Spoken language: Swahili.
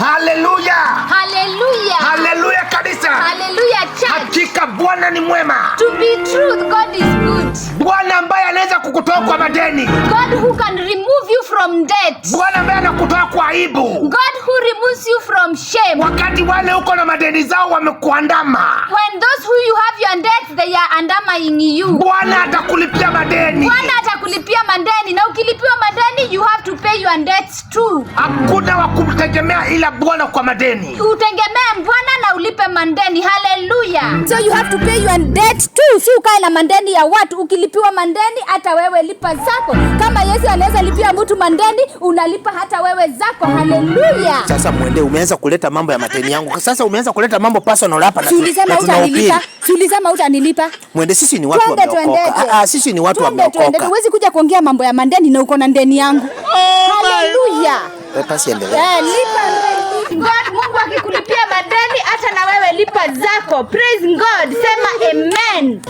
Haleluya. Hallelujah. Haleluya kanisa. Hallelujah church. Hakika Bwana ni mwema. To be true, God is good. Bwana ambaye anaweza kukutoa kwa madeni. God who can remove you from debt. Bwana ambaye anakutoa kwa aibu. God who removes you from shame. Wakati wale uko na madeni zao wamekuandama. When those who you have your debts, they are undermining you. Bwana atakulipia madeni. Bwana atakulipia madeni, na ukilipiwa madeni you have to pay your debts too. Hakuna wa kumtegemea ila Bwana kwa madeni. Utegemee Bwana na ulipe madeni. Hallelujah. So you have to pay your debts too. Si ukae na madeni ya watu. Ukilipiwa madeni hata wewe lipa zako. Kama Yesu anaweza lipia mtu madeni, unalipa hata wewe zako. Hallelujah. Sasa Mwende, umeanza kuleta mambo ya madeni yangu. Sasa umeanza kuleta mambo personal hapa na tulisema utanilipa. Tulisema utanilipa. Mwende, sisi ni watu wameokoka. Sisi ni watu wameokoka. Huwezi kuja kuongea mambo ya madeni na uko na deni yangu. Hallelujah. Basi endelea. Lipa. God, Mungu akikulipia madeni hata na wewe lipa zako. Praise God. Sema amen.